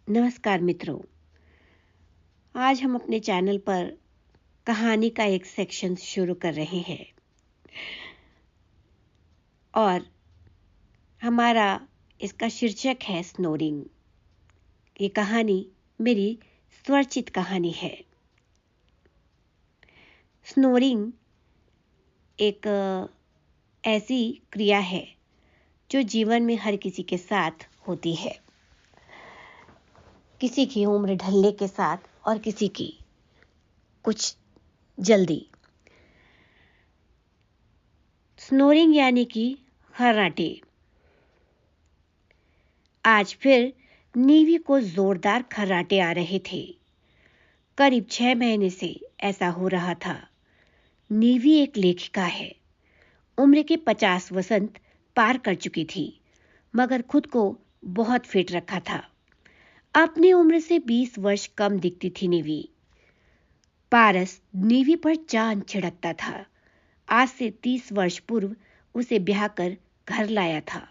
नमस्कार मित्रों, आज हम अपने चैनल पर कहानी का एक सेक्शन शुरू कर रहे हैं और हमारा इसका शीर्षक है स्नोरिंग। ये कहानी मेरी स्वरचित कहानी है। स्नोरिंग एक ऐसी क्रिया है जो जीवन में हर किसी के साथ होती है, किसी की उम्र ढलने के साथ और किसी की कुछ जल्दी। स्नोरिंग यानी कि खर्राटे। आज फिर नीवी को जोरदार खर्राटे आ रहे थे। करीब 6 महीने से ऐसा हो रहा था। नीवी एक लेखिका है, उम्र के 50 वसंत पार कर चुकी थी, मगर खुद को बहुत फिट रखा था। अपनी उम्र से 20 वर्ष कम दिखती थी नीवी। पारस नीवी पर चांद छिड़कता था। आज से 30 वर्ष पूर्व उसे ब्याह कर घर लाया था।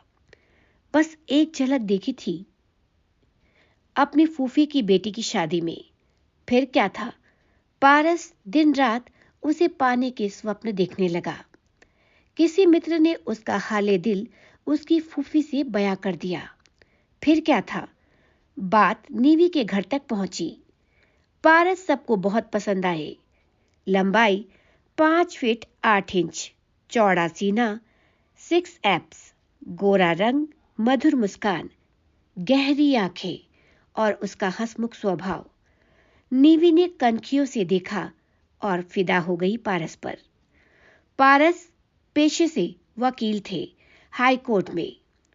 बस एक झलक देखी थी अपनी फूफी की बेटी की शादी में। फिर क्या था, पारस दिन रात उसे पाने के स्वप्न देखने लगा। किसी मित्र ने उसका हाले दिल उसकी फूफी से बयां कर दिया। फिर क्या था, बात नीवी के घर तक पहुंची। पारस सबको बहुत पसंद आए। लंबाई 5 फीट 8 इंच, चौड़ा सीना, 6 एब्स, गोरा रंग, मधुर मुस्कान, गहरी आंखें और उसका हंसमुख स्वभाव। नीवी ने कनखियों से देखा और फिदा हो गई पारस पर। पारस पेशे से वकील थे, हाई कोर्ट में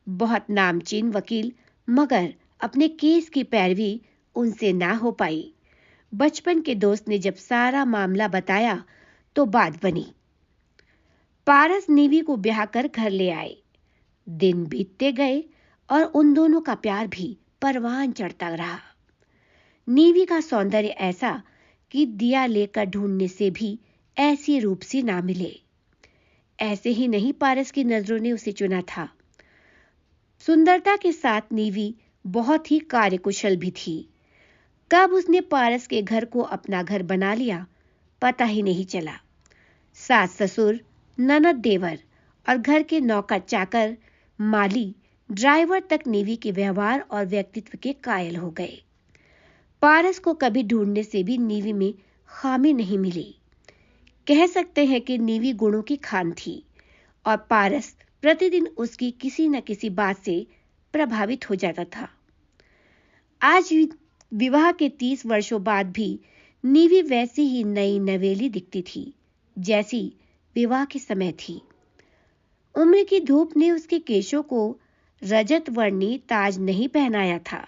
बहुत नामचीन वकील, मगर अपने केस की पैरवी उनसे ना हो पाई। बचपन के दोस्त ने जब सारा मामला बताया तो बात बनी। पारस नीवी को ब्याह कर घर ले आए। दिन बीतते गए और उन दोनों का प्यार भी परवान चढ़ता रहा। नीवी का सौंदर्य ऐसा कि दिया लेकर ढूंढने से भी ऐसी रूपसी ना मिले। ऐसे ही नहीं, पारस की नजरों ने उसे चुना था। सुंदरता के साथ नीवी बहुत ही कार्यकुशल भी थी। कब उसने पारस के घर को अपना घर बना लिया, पता ही नहीं चला। सास ससुर, ननद देवर और घर के नौकर चाकर, माली, ड्राइवर तक नीवी के व्यवहार और व्यक्तित्व के कायल हो गए। पारस को कभी ढूंढने से भी नीवी में खामी नहीं मिली। कह सकते हैं कि नीवी गुणों की खान थी और पारस प्रतिदिन उसकी किसी न किसी बात से प्रभावित हो जाता था। आज विवाह के 30 वर्षों बाद भी नीवी वैसी ही नई नवेली दिखती थी जैसी विवाह के समय थी। उम्र की धूप ने उसके केशों को रजत वर्णी ताज नहीं पहनाया था।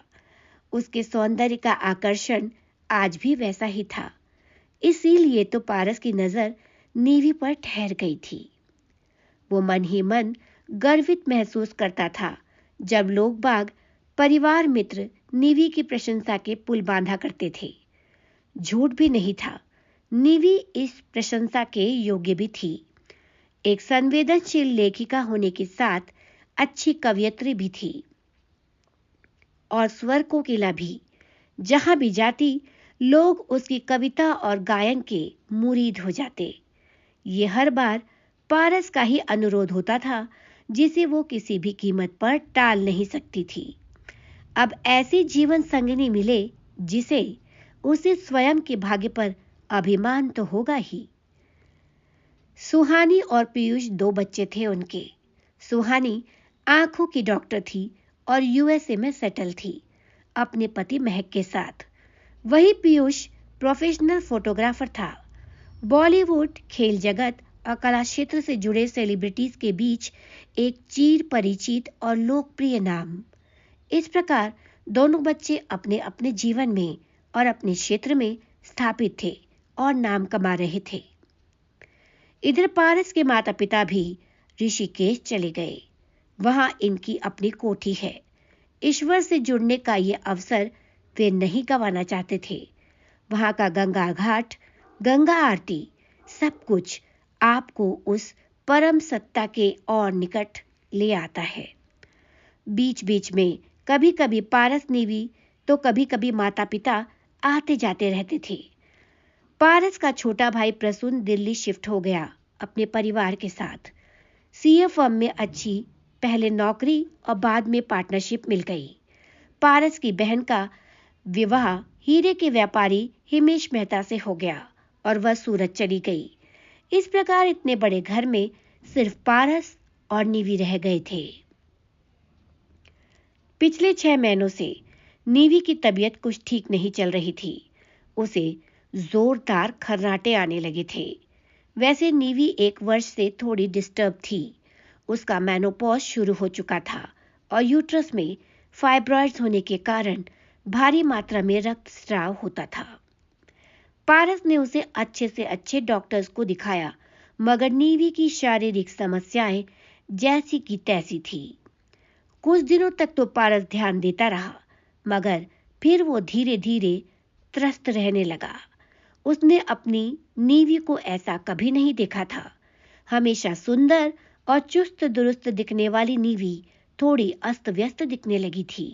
उसके सौंदर्य का आकर्षण आज भी वैसा ही था। इसीलिए तो पारस की नजर नीवी पर ठहर गई थी। वो मन ही मन गर्वित महसूस करता था जब लोग बाग, परिवार, मित्र नीवी की प्रशंसा के पुल बांधा करते थे। झूठ भी नहीं था, नीवी इस प्रशंसा के योग्य भी थी। एक संवेदनशील लेखिका होने के साथ अच्छी कवयित्री भी थी और स्वर कोकिला भी। जहां भी जाती, लोग उसकी कविता और गायन के मुरीद हो जाते। ये हर बार पारस का ही अनुरोध होता था, जिसे वो किसी भी कीमत पर टाल नहीं सकती थी। अब ऐसी जीवन संगिनी मिले जिसे उसे स्वयं के भाग्य पर अभिमान तो होगा ही। सुहानी और पीयूष 2 बच्चे थे उनके। सुहानी आंखों की डॉक्टर थी और यूएसए में सेटल थी अपने पति महक के साथ। वही पीयूष प्रोफेशनल फोटोग्राफर था। बॉलीवुड, खेल जगत और कला क्षेत्र से जुड़े सेलिब्रिटीज के बीच एक चिर परिचित और लोकप्रिय नाम। इस प्रकार दोनों बच्चे अपने अपने जीवन में और अपने क्षेत्र में स्थापित थे और नाम कमा रहे थे। इधर पारस के माता पिता भी ऋषिकेश चले गए। वहां इनकी अपनी कोठी है। ईश्वर से जुड़ने का ये अवसर वे नहीं गंवाना चाहते थे। वहां का गंगा घाट, गंगा आरती, सब कुछ आपको उस परम सत्ता के और निकट ले आता है। बीच बीच में कभी कभी पारस नीवी तो कभी कभी माता पिता आते जाते रहते थे। पारस का छोटा भाई प्रसून दिल्ली शिफ्ट हो गया अपने परिवार के साथ। सीए फर्म में अच्छी पहले नौकरी और बाद में पार्टनरशिप मिल गई। पारस की बहन का विवाह हीरे के व्यापारी हिमेश मेहता से हो गया और वह सूरत चली गई। इस प्रकार इतने बड़े घर में सिर्फ पारस और नीवी रह गए थे। पिछले 6 महीनों से नीवी की तबीयत कुछ ठीक नहीं चल रही थी। उसे जोरदार खर्राटे आने लगे थे। वैसे नीवी 1 वर्ष से थोड़ी डिस्टर्ब थी। उसका मेनोपॉज शुरू हो चुका था और यूट्रस में फाइब्रॉइड्स होने के कारण भारी मात्रा में रक्तस्राव होता था। पारस ने उसे अच्छे से अच्छे डॉक्टर्स को दिखाया, मगर नीवी की शारीरिक समस्याएं जैसी की तैसी थी। कुछ दिनों तक तो पारस ध्यान देता रहा, मगर फिर वो धीरे धीरे त्रस्त रहने लगा। उसने अपनी नीवी को ऐसा कभी नहीं देखा था। हमेशा सुंदर और चुस्त दुरुस्त दिखने वाली नीवी थोड़ी अस्त व्यस्त दिखने लगी थी।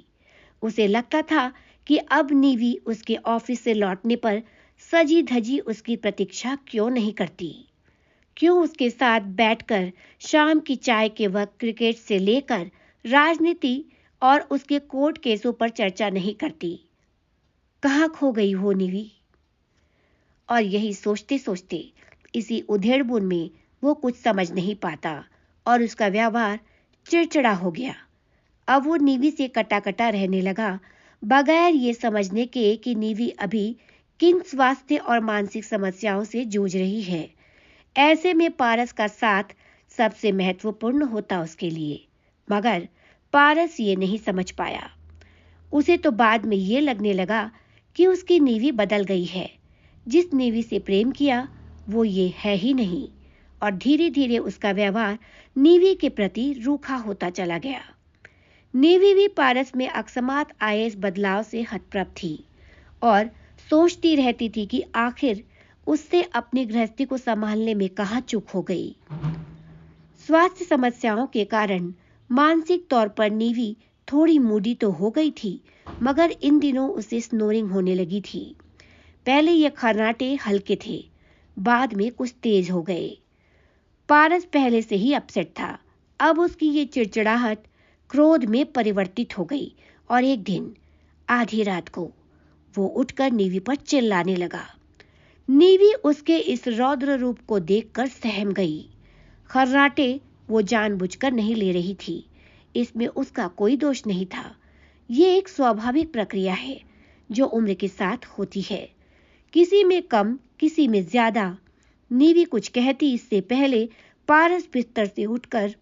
उसे लगता था कि अब नीवी उसके ऑफिस से लौटने पर सजी धजी उसकी प्रतीक्षा क्यों नहीं करती, क्यों उसके साथ बैठकर शाम की चाय के वक्त क्रिकेट से लेकर राजनीति और उसके कोर्ट केसों पर चर्चा नहीं करती। कहाँ खो गई हो नीवी? और यही सोचते सोचते इसी उधेड़बुन में वो कुछ समझ नहीं पाता और उसका व्यवहार चिड़चिड़ा हो गया। अब वो नीवी से कटा रहने लगा, बगैर ये समझने के कि नीवी अभी किन स्वास्थ्य और मानसिक समस्याओं से जूझ रही है। ऐसे में पारस का साथ सबसे महत्वपूर्ण होता उसके लिए, मगर पारस ये नहीं समझ पाया। उसे तो बाद में ये लगने लगा कि उसकी नीवी बदल गई है। जिस नीवी से प्रेम किया वो ये है ही नहीं, और धीरे धीरे उसका व्यवहार नीवी के प्रति रूखा होता चला गया। नीवी भी पारस में अकस्मात आए इस बदलाव से हतप्रभ थी और सोचती रहती थी कि आखिर उससे अपनी गृहस्थी को संभालने में कहाँ चूक हो गई। स्वास्थ्य समस्याओं के कारण मानसिक तौर पर नीवी थोड़ी मूडी तो हो गई थी, मगर इन दिनों उसे स्नोरिंग होने लगी थी। पहले ये खर्राटे हल्के थे, बाद में कुछ तेज हो गए। पारस पहले से ही अपसेट था। अब उसकी ये चिड़चिड़ाहट क्रोध में परिवर्तित हो गई और एक दिन आधी रात को वो उठकर नीवी पर चिल्लाने लगा। नीवी उसके इस रौद्र रूप को देखकर सहम गई। खर्राटे वो जानबूझकर नहीं ले रही थी, इसमें उसका कोई दोष नहीं था। ये एक स्वाभाविक प्रक्रिया है जो उम्र के साथ होती है, किसी में कम किसी में ज्यादा। नीवी कुछ कहती इससे पहले पारस बिस्तर से उठकर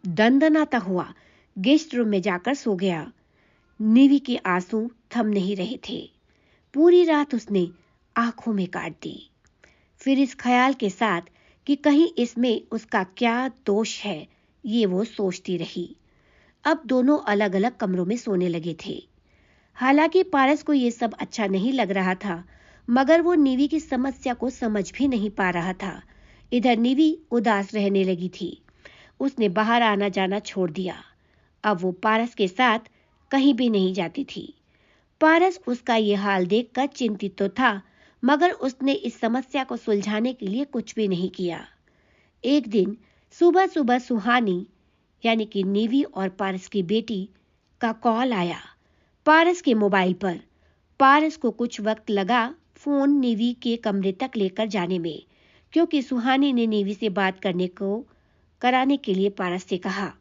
दंदनाता हुआ गेस्ट रूम में जाकर सो गया। नीवी के आंसू थम नहीं रहे थे। पूरी रात उसने आंखों में काट दी। फिर इस ख्याल के साथ कि कहीं इसमें उसका क्या दोष है, ये वो सोचती रही। अब दोनों अलग अलग कमरों में सोने लगे थे। हालांकि पारस को ये सब अच्छा नहीं लग रहा था, मगर वो नीवी की समस्या को समझ भी नहीं पा रहा था। इधर नीवी उदास रहने लगी थी। उसने बाहर आना जाना छोड़ दिया। अब वो पारस के साथ कहीं भी नहीं जाती थी। पारस उसका ये हाल देखकर चिंतित तो था, मगर उसने इस समस्या को सुलझाने के लिए कुछ भी नहीं किया। एक दिन सुबह सुबह सुहानी यानी कि नीवी और पारस की बेटी का कॉल आया पारस के मोबाइल पर। पारस को कुछ वक्त लगा फोन नीवी के कमरे तक लेकर जाने में, क्योंकि सुहानी ने नीवी से बात कराने के लिए पारस से कहा।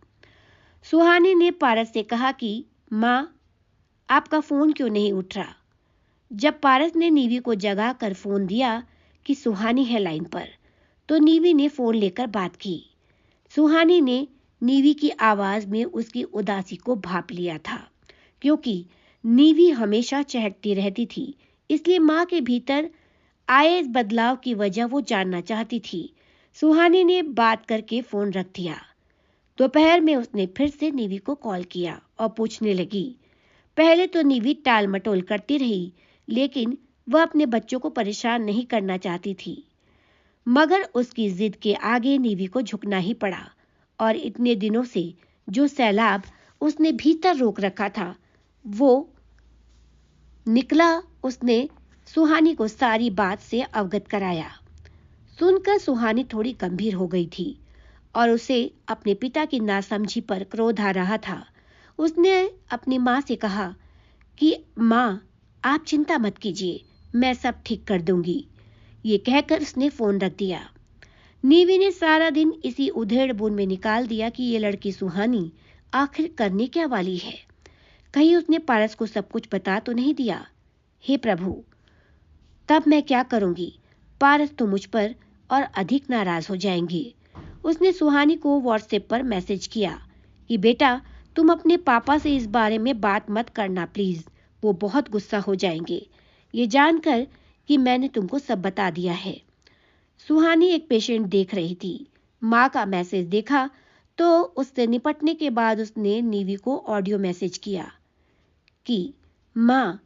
सुहानी ने पारस से कहा कि माँ, आपका फोन क्यों नहीं उठ रहा? जब पारस ने नीवी को जगा कर फोन दिया कि सुहानी है लाइन पर, तो नीवी ने फोन लेकर बात की। सुहानी ने नीवी की आवाज में उसकी उदासी को भांप लिया था, क्योंकि नीवी हमेशा चहकती रहती थी, इसलिए माँ के भीतर आए इस बदलाव की वजह वो जानना चाहती थी। सुहानी ने बात करके फोन रख दिया। दोपहर में उसने फिर से नीवी को कॉल किया और पूछने लगी। पहले तो नीवी टाल मटोल करती रही, लेकिन वह अपने बच्चों को परेशान नहीं करना चाहती थी। मगर उसकी जिद के आगे नीवी को झुकना ही पड़ा, और इतने दिनों से जो सैलाब उसने भीतर रोक रखा था वो निकला उसने सुहानी को सारी बात से अवगत कराया। सुनकर सुहानी थोड़ी गंभीर हो गई थी और उसे अपने पिता की नासमझी पर क्रोध आ रहा था। उसने अपनी माँ से कहा कि माँ, आप चिंता मत कीजिए, मैं सब ठीक कर दूंगी। ये कहकर उसने फोन रख दिया। नीवी ने सारा दिन इसी उधेड़-बुन में निकाल दिया कि ये लड़की सुहानी आखिर करने क्या वाली है। कहीं उसने पारस को सब कुछ बता तो नहीं दिया। हे प्रभु, तब मैं क्या करूंगी? पारस तो मुझ पर और अधिक नाराज हो जाएंगे। उसने सुहानी को व्हाट्सएप पर मैसेज किया कि बेटा, तुम अपने पापा से इस बारे में बात मत करना प्लीज, वो बहुत गुस्सा हो जाएंगे ये जानकर कि मैंने तुमको सब बता दिया है। सुहानी एक पेशेंट देख रही थी। माँ का मैसेज देखा तो उससे निपटने के बाद उसने नीवी को ऑडियो मैसेज किया कि माँ,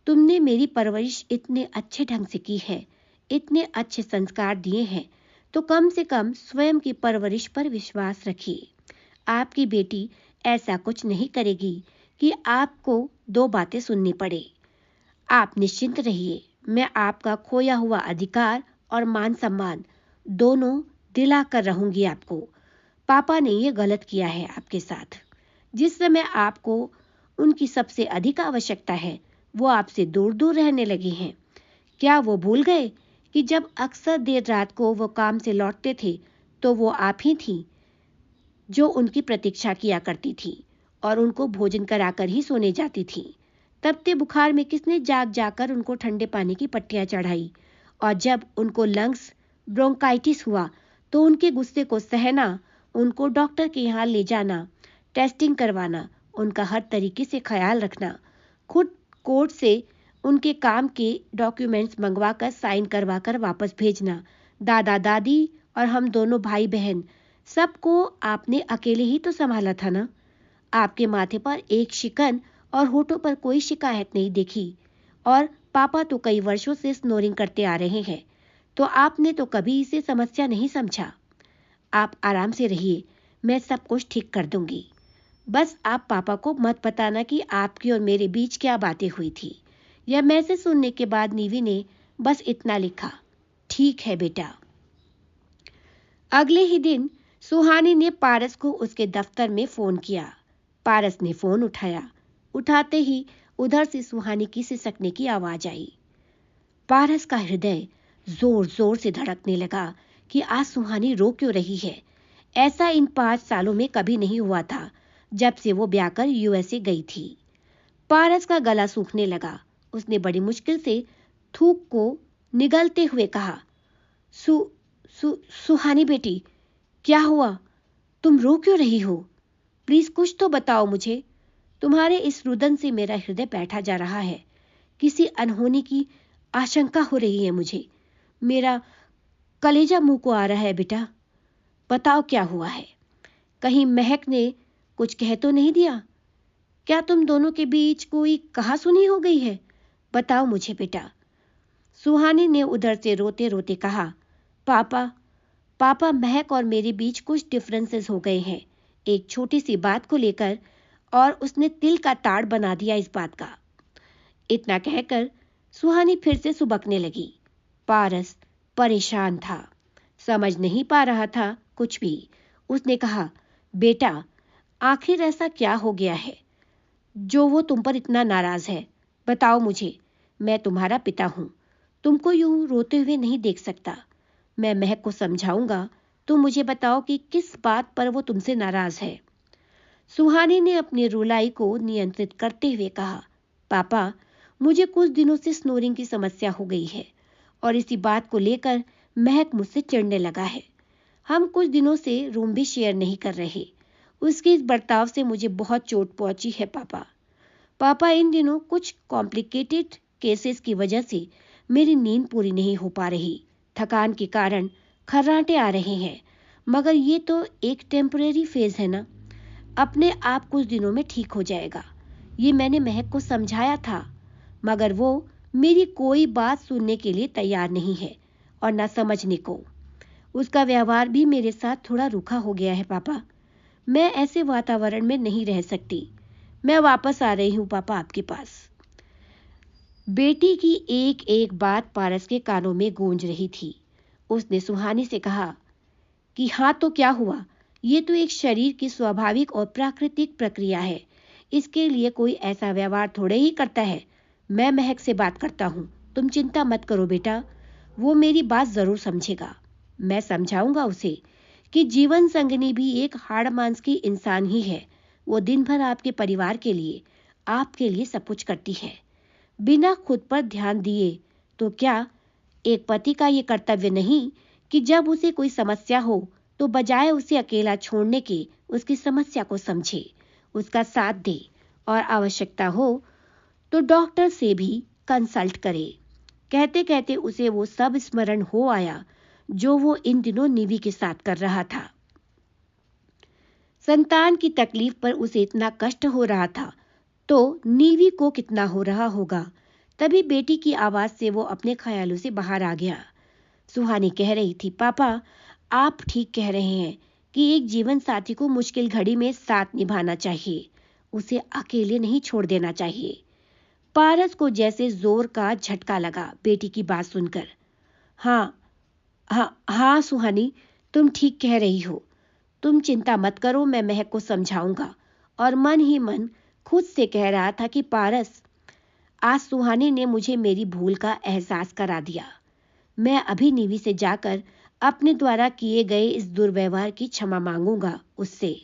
तुमने मेरी परवरिश इतने अच्छे ढंग से की है, इतने अच्छे संस्कार दिए हैं, तो कम से कम स्वयं की परवरिश पर विश्वास रखिए। आपकी बेटी ऐसा कुछ नहीं करेगी कि आपको दो बातें सुननी पड़े। आप निश्चिंत रहिए, मैं आपका खोया हुआ अधिकार और मान सम्मान दोनों दिला कर रहूंगी आपको। पापा ने ये गलत किया है आपके साथ। जिस समय आपको उनकी सबसे अधिक आवश्यकता है, वो आपसे दूर दूर रहने लगे हैं। क्या वो भूल गए कि जब अक्सर देर रात को वो काम से लौटते थे तो वो आप ही थी जो उनकी प्रतीक्षा किया करती थी और उनको भोजन कराकर ही सोने जाती थी। तपते बुखार में किसने जाग जाकर उनको ठंडे पानी की पट्टियां चढ़ाई, और जब उनको लंग्स ब्रोंकाइटिस हुआ तो उनके गुस्से को सहना, उनको डॉक्टर के यहाँ ले जाना, टेस्टिंग करवाना, उनका हर तरीके से ख्याल रखना, खुद कोर्ट से उनके काम के डॉक्यूमेंट्स मंगवा कर साइन करवा कर वापस भेजना, दादा दादी और हम दोनों भाई बहन सबको आपने अकेले ही तो संभाला था ना। आपके माथे पर एक शिकन और होठों पर कोई शिकायत नहीं देखी। और पापा तो कई वर्षों से स्नोरिंग करते आ रहे हैं, तो आपने तो कभी इसे समस्या नहीं समझा। आप आराम से रहिए, मैं सब कुछ ठीक कर दूंगी। बस आप पापा को मत बताना कि आपकी और मेरे बीच क्या बातें हुई थी। यह मैसेज सुनने के बाद नीवी ने बस इतना लिखा, ठीक है बेटा। अगले ही दिन सुहानी ने पारस को उसके दफ्तर में फोन किया। पारस ने फोन उठाया। उठाते ही उधर से सुहानी की सिसकने की आवाज आई। पारस का हृदय जोर जोर से धड़कने लगा कि आज सुहानी रो क्यों रही है। ऐसा इन 5 सालों में कभी नहीं हुआ था जब से वो ब्याह कर यूएसए गई थी। पारस का गला सूखने लगा। उसने बड़ी मुश्किल से थूक को निगलते हुए कहा, सुहानी बेटी, क्या हुआ? तुम रो क्यों रही हो? प्लीज कुछ तो बताओ मुझे। तुम्हारे इस रुदन से मेरा हृदय बैठा जा रहा है। किसी अनहोनी की आशंका हो रही है मुझे। मेरा कलेजा मुंह को आ रहा है बेटा। बताओ क्या हुआ है। कहीं महक ने कुछ कह तो नहीं दिया? क्या तुम दोनों के बीच कोई कहासुनी हो गई है? बताओ मुझे बेटा। सुहानी ने उधर से रोते रोते कहा, पापा, महक और मेरे बीच कुछ डिफरेंसेस हो गए हैं, एक छोटी सी बात को लेकर, और उसने तिल का ताड़ बना दिया इस बात का। इतना कहकर सुहानी फिर से सुबकने लगी। पारस परेशान था, समझ नहीं पा रहा था कुछ भी। उसने कहा, बेटा, आखिर ऐसा क्या हो गया है जो वो तुम पर इतना नाराज है? बताओ मुझे। मैं तुम्हारा पिता हूं, तुमको यूं रोते हुए नहीं देख सकता। मैं महक को समझाऊंगा। तुम मुझे बताओ कि किस बात पर वो तुमसे नाराज है। सुहानी ने अपनी रुलाई को नियंत्रित करते हुए कहा, पापा, मुझे कुछ दिनों से स्नोरिंग की समस्या हो गई है और इसी बात को लेकर महक मुझसे चिढ़ने लगा है। हम कुछ दिनों से रूम भी शेयर नहीं कर रहे। उसके इस बर्ताव से मुझे बहुत चोट पहुंची है पापा, इन दिनों कुछ कॉम्प्लिकेटेड केसेस की वजह से मेरी नींद पूरी नहीं हो पा रही। थकान के कारण खर्राटे आ रहे हैं, मगर ये तो एक टेम्परेरी फेज है ना, अपने आप कुछ दिनों में ठीक हो जाएगा। ये मैंने महक को समझाया था, मगर वो मेरी कोई बात सुनने के लिए तैयार नहीं है और ना समझने को। उसका व्यवहार भी मेरे साथ थोड़ा रूखा हो गया है पापा। मैं ऐसे वातावरण में नहीं रह सकती। मैं वापस आ रही हूँ पापा आपके पास। बेटी की एक एक बात पारस के कानों में गूंज रही थी। उसने सुहानी से कहा कि हाँ तो क्या हुआ, ये तो एक शरीर की स्वाभाविक और प्राकृतिक प्रक्रिया है। इसके लिए कोई ऐसा व्यवहार थोड़े ही करता है। मैं महक से बात करता हूँ, तुम चिंता मत करो बेटा, वो मेरी बात जरूर समझेगा। मैं समझाऊंगा उसे कि जीवन संगिनी भी एक हाड़ मांस की इंसान ही है। वो दिन भर आपके परिवार के लिए, आपके लिए सब कुछ करती है, बिना खुद पर ध्यान दिए। तो क्या एक पति का ये कर्तव्य नहीं कि जब उसे कोई समस्या हो तो बजाय उसे अकेला छोड़ने के उसकी समस्या को समझे, उसका साथ दे और आवश्यकता हो तो डॉक्टर से भी कंसल्ट करे। कहते कहते उसे वो सब स्मरण हो आया जो वो इन दिनों निवि के साथ कर रहा था। संतान की तकलीफ पर उसे इतना कष्ट हो रहा था तो नीवी को कितना हो रहा होगा। तभी बेटी की आवाज से वो अपने ख्यालों से बाहर आ गया। सुहानी कह रही थी, पापा आप ठीक कह रहे हैं कि एक जीवन साथी को मुश्किल घड़ी में साथ निभाना चाहिए, उसे अकेले नहीं छोड़ देना चाहिए। पारस को जैसे जोर का झटका लगा बेटी की बात सुनकर। हाँ हाँ हाँ सुहानी, तुम ठीक कह रही हो। तुम चिंता मत करो, मैं महक को समझाऊंगा। और मन ही मन खुद से कह रहा था कि पारस, आज सुहानी ने मुझे मेरी भूल का एहसास करा दिया। मैं अभी निवि से जाकर अपने द्वारा किए गए इस दुर्व्यवहार की क्षमा मांगूंगा उससे।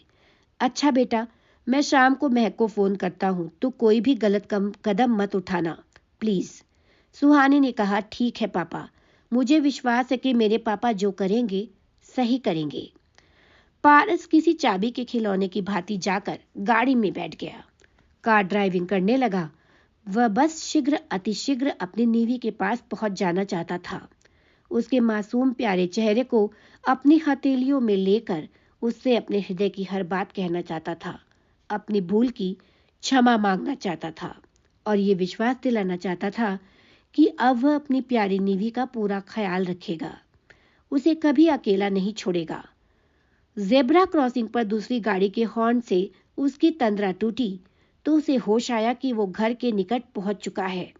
अच्छा बेटा, मैं शाम को महक को फोन करता हूँ, तो कोई भी गलत कदम मत उठाना प्लीज। सुहानी ने कहा, ठीक है पापा, मुझे विश्वास है कि मेरे पापा जो करेंगे सही करेंगे। पारस किसी चाबी के खिलौने की भांति जाकर गाड़ी में बैठ गया। कार ड्राइविंग करने लगा। वह बस शीघ्र अतिशीघ्र अपनी नीवी के पास पहुंच जाना चाहता था। उसके मासूम प्यारे चेहरे को अपनी हथेलियों में लेकर उससे अपने हृदय की हर बात कहना चाहता था, अपनी भूल की क्षमा मांगना चाहता था और ये विश्वास दिलाना चाहता था कि अब वह अपनी प्यारी नीवी का पूरा ख्याल रखेगा, उसे कभी अकेला नहीं छोड़ेगा। जेब्रा क्रॉसिंग पर दूसरी गाड़ी के हॉर्न से उसकी तंद्रा टूटी तो उसे होश आया कि वो घर के निकट पहुंच चुका है।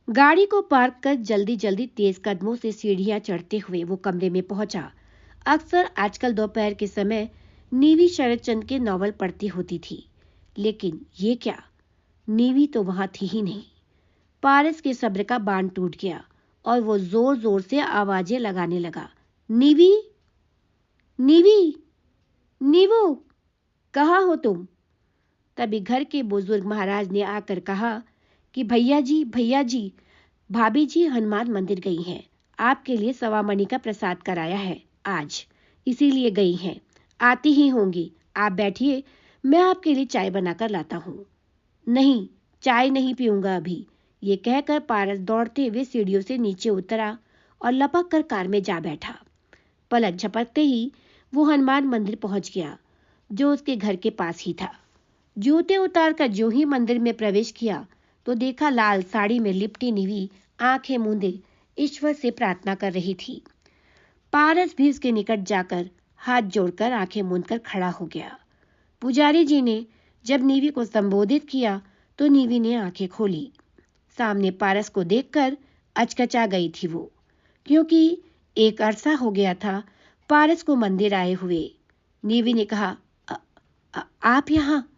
गाड़ी को पार्क कर जल्दी जल्दी तेज कदमों से सीढ़ियां चढ़ते हुए वो कमरे में पहुंचा। अक्सर आजकल दोपहर के समय नीवी शरदचंद्र के नॉवल पढ़ती होती थी, लेकिन ये क्या, नीवी तो वहां थी ही नहीं। पारस के सब्र का बांध टूट गया और वो जोर जोर से आवाजें लगाने लगा, नीवी, नीवी, नीवू, कहाँ हो तुम? तभी घर के बुजुर्ग महाराज ने आकर कहा कि भैया जी, भाभी जी हनुमान मंदिर गई हैं, आपके लिए सवा मणि का प्रसाद कराया है आज, इसीलिए गई हैं, आती ही होंगी। आप बैठिए, मैं आपके लिए चाय बनाकर लाता हूँ। नहीं, चाय नहीं पीऊंगा अभी, ये कहकर पारस दौड़ते हुए सीढ़ियों से नीचे उतरा और लपक कर कार में जा बैठा। पलक झपकते ही वो हनुमान मंदिर पहुंच गया जो उसके घर के पास ही था। जूते उतारकर जो ही मंदिर में प्रवेश किया तो देखा लाल साड़ी में लिपटी नीवी आंखें मूंदे ईश्वर से प्रार्थना कर रही थी। पारस भी उसके निकट जाकर हाथ जोड़कर आंखें मूंदकर खड़ा हो गया। पुजारी जी ने जब नीवी को संबोधित किया तो नीवी ने आंखें खोली। सामने पारस को देखकर अचकचा गई थी वो, क्योंकि एक अरसा हो गया था पारस को मंदिर आए हुए। नीवी ने कहा, आप यहाँ?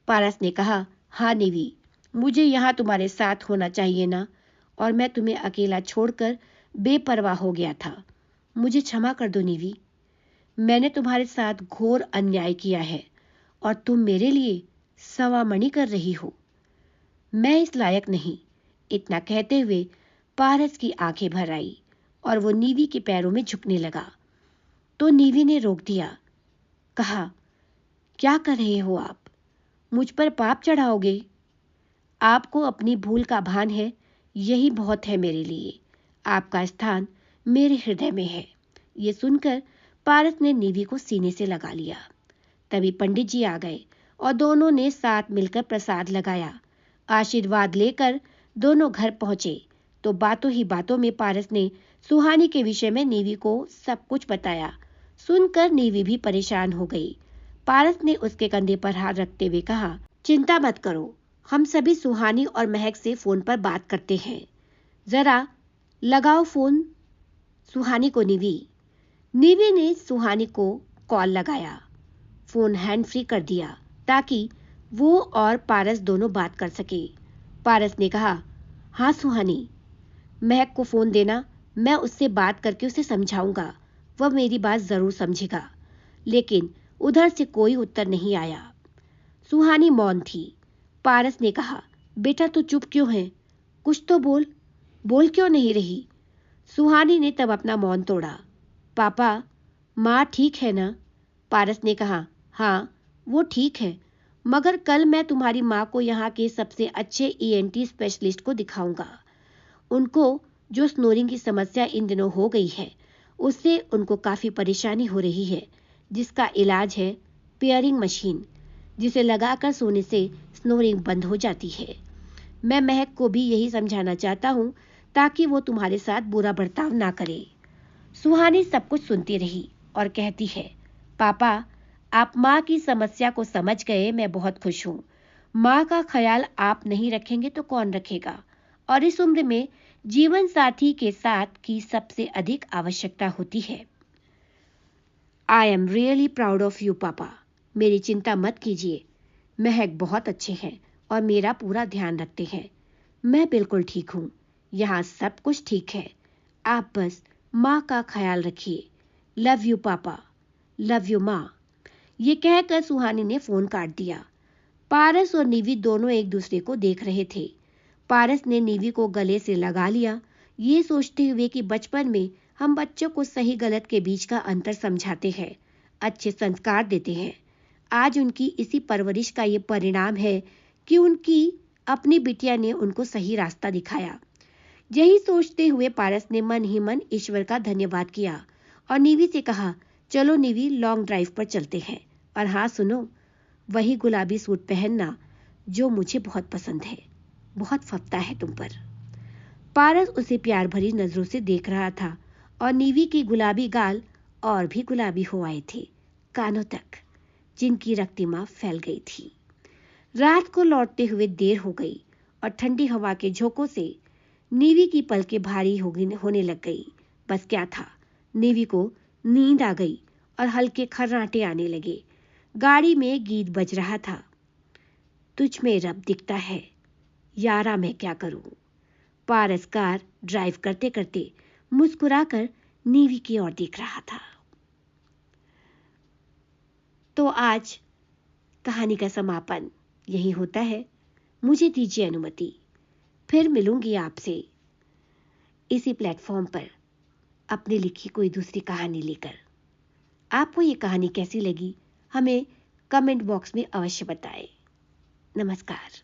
पारस ने कहा, हाँ नीवी, मुझे यहाँ तुम्हारे साथ होना चाहिए ना, और मैं तुम्हें अकेला छोड़कर बेपरवाह हो गया था। मुझे क्षमा कर दो नीवी, मैंने तुम्हारे साथ घोर अन्याय किया है और तुम मेरे लिए सवा मणि कर रही हो। मैं इस लायक नहीं। इतना कहते हुए पारस की आंखें भर आई और वो नीवी के पैरों में झुकने लगा तो नीवी ने रोक दिया। कहा, क्या कर रहे हो आप? मुझ पर पाप चढ़ाओगे? आपको अपनी भूल का भान है, यही बहुत है मेरे लिए। आपका स्थान मेरे हृदय में है। ये सुनकर पारस ने नीवी को सीने से लगा लिया। तभी पंडित जी आ गए और दोनों ने साथ मिलकर प्रसाद लगाया। आशीर्वाद लेकर दोनों घर पहुंचे तो बातों ही बातों में पारस ने सुहानी के विषय में नीवी को सब कुछ बताया। सुनकर नीवी भी परेशान हो गई। पारस ने उसके कंधे पर हाथ रखते हुए कहा, चिंता मत करो, हम सभी सुहानी और महक से फोन पर बात करते हैं। जरा लगाओ फोन सुहानी को। नीवी ने सुहानी को कॉल लगाया। फोन हैंड फ्री कर दिया ताकि वो और पारस दोनों बात कर सके। पारस ने कहा, हाँ सुहानी, महक को फोन देना, मैं उससे बात करके उसे समझाऊंगा, वह मेरी बात जरूर समझेगा। लेकिन उधर से कोई उत्तर नहीं आया। सुहानी मौन थी। पारस ने कहा, बेटा तू चुप क्यों है? कुछ तो बोल, बोल क्यों नहीं रही? सुहानी ने तब अपना मौन तोड़ा। पापा, माँ ठीक है ना? पारस ने कहा, हाँ वो ठीक है, मगर कल मैं तुम्हारी माँ को यहाँ के सबसे अच्छे ENT स्पेशलिस्ट को दिखाऊंगा। उनको जो स्नोरिंग की समस्या इन दिनों हो गई है, उससे उनको काफी परेशानी हो रही है, जिसका इलाज है पेयरिंग मशीन, जिसे लगाकर सोने से स्नोरिंग बंद हो जाती है। मैं महक को भी यही समझाना चाहता हूँ ताकि वो तुम्हारे साथ बुरा बर्ताव ना करे। सुहानी सब कुछ सुनती रही और कहती है, पापा आप माँ की समस्या को समझ गए, मैं बहुत खुश हूँ। माँ का ख्याल आप नहीं रखेंगे तो कौन रखेगा? और इस उम्र में जीवन साथी के साथ की सबसे अधिक आवश्यकता होती है। I am really proud of you पापा। मेरी चिंता मत कीजिए, महक बहुत अच्छे हैं और मेरा पूरा ध्यान रखते हैं। मैं बिल्कुल ठीक हूँ, यहाँ सब कुछ ठीक है। आप बस माँ का ख्याल रखिए। लव यू पापा, लव यू माँ। ये कहकर सुहानी ने फोन काट दिया। पारस और नीवी दोनों एक दूसरे को देख रहे थे। पारस ने नीवी को गले से लगा लिया, ये सोचते हुए कि बचपन में हम बच्चों को सही गलत के बीच का अंतर समझाते हैं, अच्छे संस्कार देते हैं। आज उनकी इसी परवरिश का ये परिणाम है कि उनकी अपनी बिटिया ने उनको सही रास्ता दिखाया। यही सोचते हुए पारस ने मन ही मन ईश्वर का धन्यवाद किया और नीवी से कहा, चलो नीवी, लॉन्ग ड्राइव पर चलते हैं। और हाँ सुनो, वही गुलाबी सूट पहनना जो मुझे बहुत पसंद है, बहुत फपता है तुम पर। पारस उसे प्यार भरी नजरों से देख रहा था और नीवी की गुलाबी गाल और भी गुलाबी हो आए थे, कानों तक, जिनकी रक्तिमा फैल गई थी। रात को लौटते हुए देर हो गई और ठंडी हवा के झोंकों से नीवी की पलकें भारी होने लग गई। बस क्या था, नीवी को नींद आ गई और हल्के खर्राटे आने लगे। गाड़ी में गीत बज रहा था, तुझ में रब दिखता है, यारा मैं क्या करूं। पारस कार ड्राइव करते करते मुस्कुराकर नीवी की ओर देख रहा था। तो आज कहानी का समापन यही होता है। मुझे दीजिए अनुमति, फिर मिलूंगी आपसे इसी प्लेटफॉर्म पर अपनी लिखी कोई दूसरी कहानी लेकर। आपको ये कहानी कैसी लगी हमें कमेंट बॉक्स में अवश्य बताएं। नमस्कार।